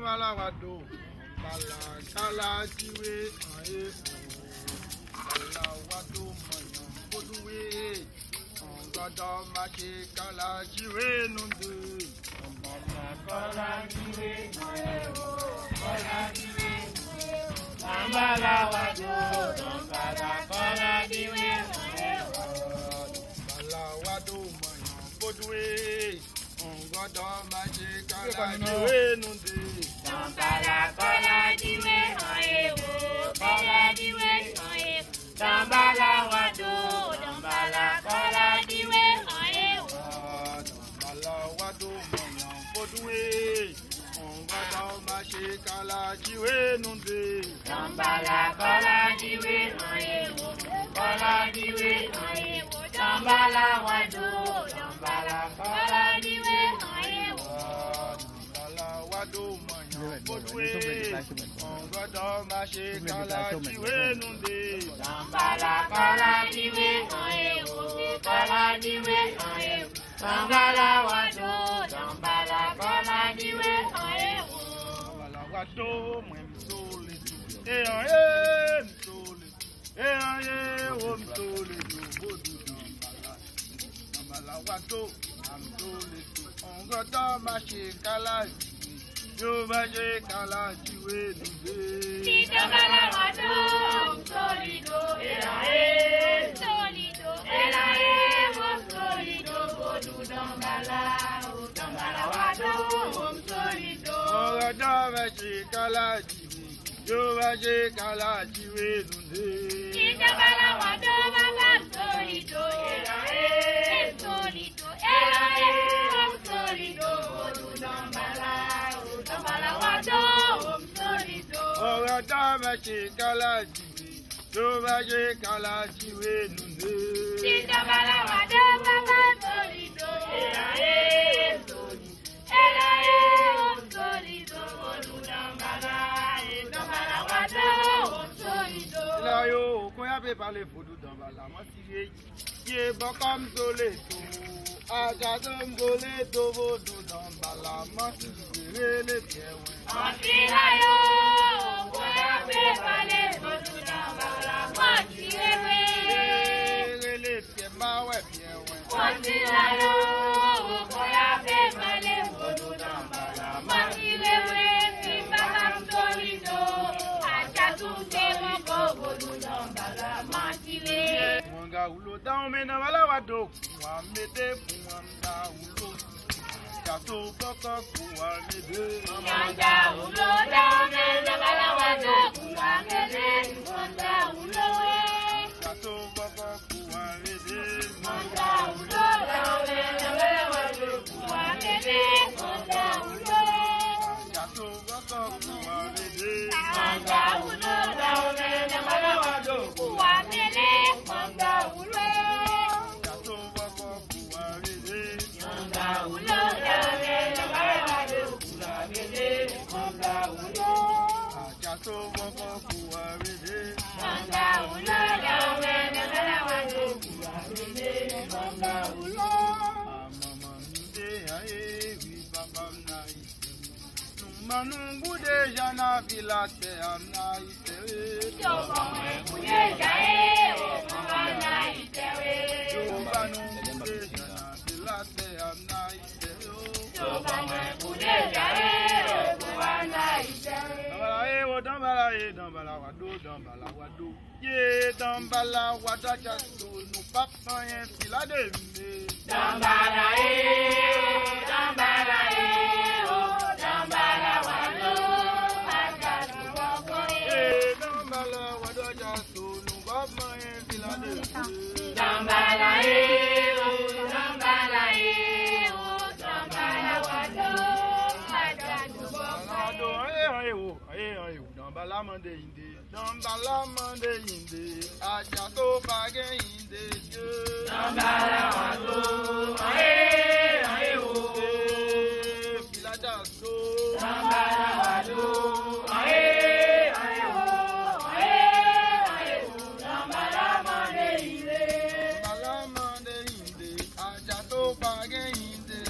bala wado, bala kala jiwe, aye, bala wado manya koduwe, gada mache kala jiwe nunde, bala kala jiwe, aye, kala jiwe, bala wado, bala kala jiwe, aye, bala wado manya koduwe. Gada mache kala jiwe nunde. Dambala kala jiwe oye wo, kala jiwe oye. Dambala wado, dambala kala jiwe oye wo. Dambala wado manya koduwe. Gada mache kala jiwe nunde. Dambala kala jiwe oye wo, kala jiwe oye wo. Dambala wado, dambala kala jiwe oye wo. Dambala wado manya koduwe. Gada mache kala jiwe nunde. Dambala kala jiwe oye wo, kala jiwe oye wo. Dambala wado, dambala kala jiwe oye wo. Dambala wado mwemsole tu. Msole. Msole tu. Bodu dambala. Dambala wado amsole tu. Gada mache kala jiwe. Yo mache kala jiwe nunde. Dambala wado, solido, solido, solido, bodu dambala, dambala wado, solido. Gada mache kala jiwe. Yo mache kala jiwe nunde. Dambala wado, baba, solido, solido, solido, bodu dambala, dambala wado, solido. Gada mache kala jiwe. Yo mache kala jiwe nunde. Dambala wado, baba, solido, solido, bodu dambala, dambala wado, solido. Ilayo koya pe pale fodu dambala mo ti ye ye bokam dole to aja dom dole to bodu dambala mo ti re le tewe Ọ̀sìnláyò, bóyá pé balẹ̀ fojú dambala, wọ́n ti rewé. re le te ma we piewe Ọ̀sìnláyò, bóyá pé balẹ̀ fojú dambala, wọ́n ti rewé. Fi bàbá ń torí do, àjà tún gbé wọn kó fojú dambala, wọ́n ti ré. Mwanga ulo down me na wala wado wa mede mwanga ulo Jato boko kuwa mede Yànjà òlò dáwọn mẹ́rin babaláwa tó kù wá mẹ́lẹ́. Yànjà òlò wé. Jato boko kuwa mede Yànjà òlò dáwọn mẹ́rin babaláwa tó kù wá mẹ́lẹ́. Yànjà òlò wé. Jato boko kuwa mede Yànjà òlò dáwọn mẹ́rin babaláwa tó kù wá mẹ́lẹ́. Yànjà òlò wé. Jato boko kuwa mede Yànjà òlò dáwọn mẹ́rin babaláwa tó kù wá mẹ́lẹ́. Yànjà òlò. Jato boko kuwa mede Yànjà òlò dáwọn mẹ́rin babaláwa tó kù wá mẹ́lẹ́. Yànjà òlò. Mama mide aye wi baba na ite Numanungu de jana vilate amna ite Numanungu de jana vilate amna ite Dambala wado Ye dambala wada chasto nu papa yen fila de me Dambala wado, àjàdù ọkọ Ye dambala wada chasto nu papa yen fila de me Dambala wado, àjàdù ọkọ Dambala mande inde aja to page inde Dambala wado, fila chasto Dambala wado, Dambala mande ire. Dambala mande inde aja to page inde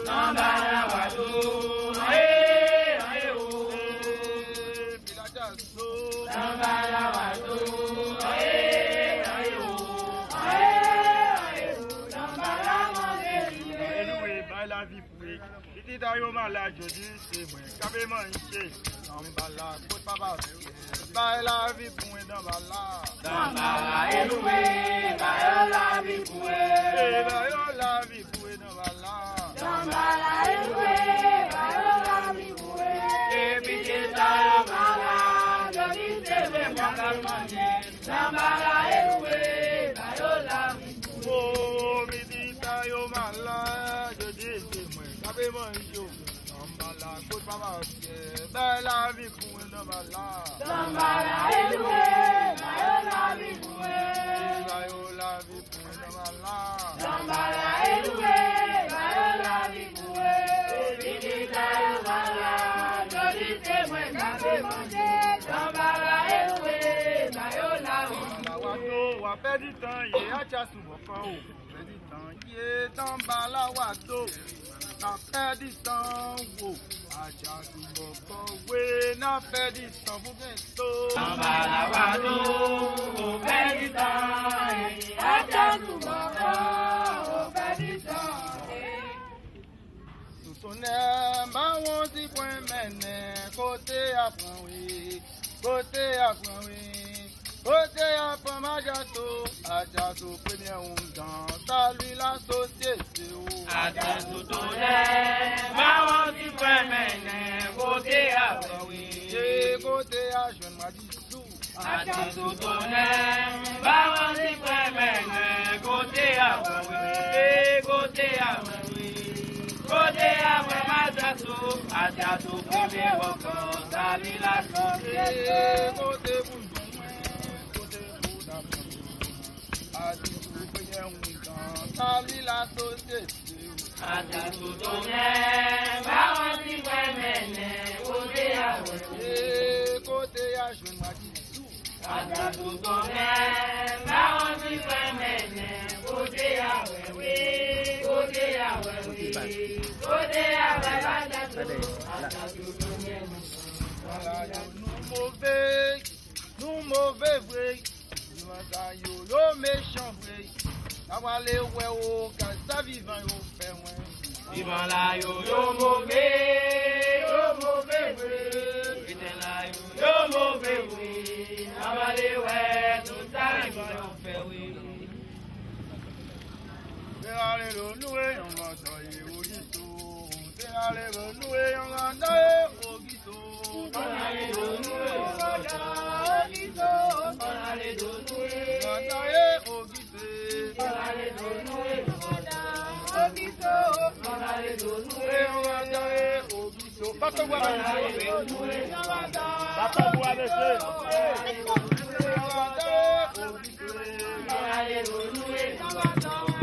Dambala wado, La vie pourrie, petit taillot malade, je dis c'est moi, qu'avait mangé, Dambala, côte papa, la vie pourrie, Dambala, et loué, la vie pourrie, la vie pourrie, Dambala, et loué, la vie pourrie, et petit taillot malade, je dis c'est moi, qu'avait mangé, Dambala, et loué, la vie pourrie, oh, petit taillot malade, je dis c'est moi, qu'avait mangé, Dambala, côte papa, la vie pourrie, Dambala, et loué, la vie pourrie, la vie pourrie, Dambala, et loué, la vie pourrie, petit taillot malade, je dis c'est moi, qu'avait mangé, Dambala, et loué, la vie pourrie, wa pedi tan ye acha subo kan o pedi tan ye Dambala wa do na pedi tan wo acha subo kan we na pedi tan bugen to Dambala wa do o pedi tan ye acha subo kan o pedi tan tutone ma won si point mene côté apon we côté apon we côté apon majato ajato premier ondan salut la société o ajato to le ma won si point mene côté apon we côté a jeune majitu ajato to le ma won si point mene côté apon we côté apon côté apon majato ajato premier ondan salut la société côté Salut la société. Ajato to yẹn, báwọn ti pẹ́ mẹ́lẹ̀, côté àwẹ̀. Côté àjùn màdìsú. Ajato to yẹn, báwọn ti pẹ́ mẹ́lẹ̀, côté àwẹ̀. Côté àwẹ̀. Côté àwẹ̀ bàjàtò. Ajato to yẹn. Nous mauvais vrai. Yo méchant vrai. Awale we o kasa vivant yo fait ouais. Vivant la yo mauvais we. Iten la yo mauvais we. Awale we tout ça vivant yo fait oui. Serale lo loué on va tailler au guito. Serale lo loué on va tailler au guito. Serale lo loué on va tailler au guito. Serale lo loué on va tailler au guito. Bye.